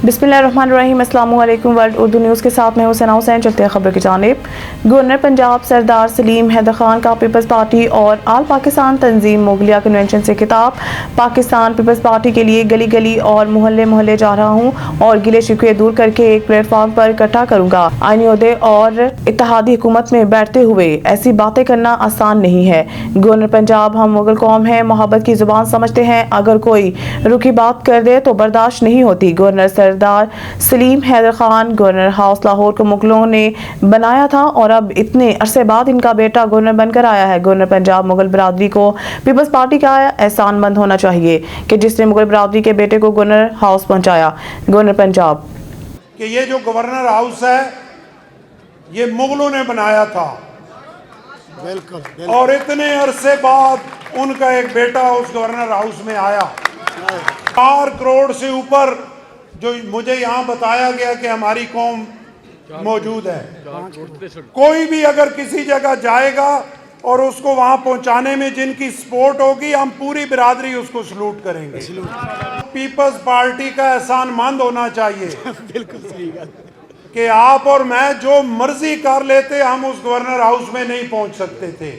बिस्मिल्लाहिर्रहमानिर्रहीम। अस्सलाम वालेकुम। वर्ल्ड उर्दू न्यूज़ के साथ मैं हुसैन हुसैन। चलते हैं खबर की जानिब। गवर्नर पंजाब सरदार सलीम हैदर खान का पीपल्स पार्टी और आल पाकिस्तान तंजीम मुगलिया कन्वेंशन से खिताब। पाकिस्तान पीपल्स पार्टी के लिए गली गली और मोहल्ले मोहल्ले जा रहा हूँ और गिले शिकवे दूर करके एक प्लेटफॉर्म पर इकट्ठा करूँगा। आईनी ओहदे और इत्तेहादी हुकूमत में बैठते हुए ऐसी बातें करना आसान नहीं है। गवर्नर पंजाब, हम मुगल कौम हैं, मोहब्बत की जुबान समझते हैं, अगर कोई रुखी बात कर दे तो बर्दाश्त नहीं होती। गवर्नर सरदार सलीम हैदर खान गवर्नर हाउस लाहौर को मुगलों ने बनाया था और अब इतने अरसे बाद इनका बेटा गवर्नर बनकर आया है। गवर्नर पंजाब मुगल बरादरी को पीपल्स पार्टी का एहसानमंद होना चाहिए कि जिसने मुगल बरादरी के बेटे को गवर्नर हाउस पहुंचाया। गवर्नर पंजाब कि ये जो गवर्नर हाउस है ये मुगलों ने बनाया था, बिल्कुल। और इतने अरसे बाद उनका एक बेटा उस गवर्नर हाउस में आया। 4 करोड़ से ऊपर जो मुझे यहाँ बताया गया कि हमारी कौम मौजूद है। कोई भी अगर किसी जगह जाएगा और उसको वहाँ पहुँचाने में जिनकी सपोर्ट होगी, हम पूरी बिरादरी उसको सलूट करेंगे। पीपल्स पार्टी का एहसानमंद होना चाहिए बिल्कुल सही कि आप और मैं जो मर्जी कर लेते, हम उस गवर्नर हाउस में नहीं पहुँच सकते थे।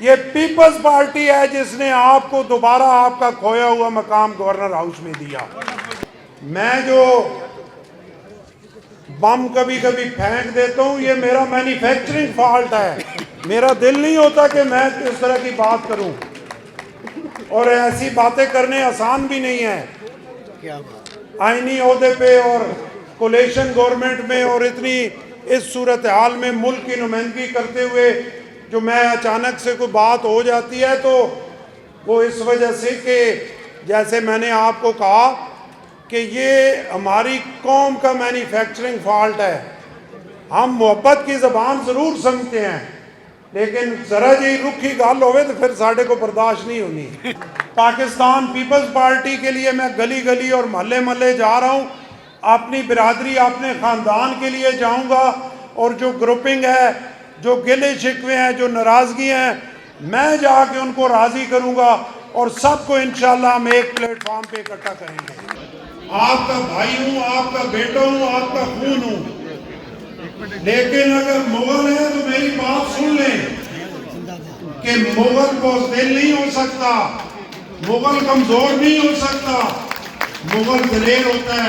ये पीपल्स पार्टी है जिसने आपको दोबारा आपका खोया हुआ मकाम गवर्नर हाउस में दिया। मैं जो बम कभी कभी फेंक देता हूँ, ये मेरा मैन्युफैक्चरिंग फॉल्ट है। मेरा दिल नहीं होता कि मैं इस तरह की बात करूँ, और ऐसी बातें करने आसान भी नहीं है। आईनी ओहदे पे और कोलेशन गवर्नमेंट में और इतनी इस सूरत हाल में मुल्क की नुमाइंदगी करते हुए जो मैं अचानक से कोई बात हो जाती है तो वो इस वजह से कि जैसे मैंने आपको कहा कि ये हमारी कौम का मैन्युफैक्चरिंग फॉल्ट है। हम मोहब्बत की ज़बान ज़रूर समझते हैं, लेकिन ज़रा जी रुखी गल होवे तो फिर साढ़े को बर्दाश्त नहीं होनी। पाकिस्तान पीपल्स पार्टी के लिए मैं गली गली और महल्ले महल्ले जा रहा हूँ। अपनी बिरादरी, अपने ख़ानदान के लिए जाऊँगा, और जो ग्रुपिंग है, जो गिले शिकवे हैं, जो नाराज़गी हैं, मैं जाके उनको राज़ी करूँगा और सबको इंशाल्लाह हम एक प्लेटफॉर्म पे इकट्ठा करेंगे। आपका भाई हूँ, आपका बेटा हूँ, आपका खून हूँ, लेकिन अगर मुगल है तो मेरी बात सुन लें कि मुगल को दिल नहीं हो सकता, मुगल कमज़ोर नहीं हो सकता, मुगल दलेर होता है।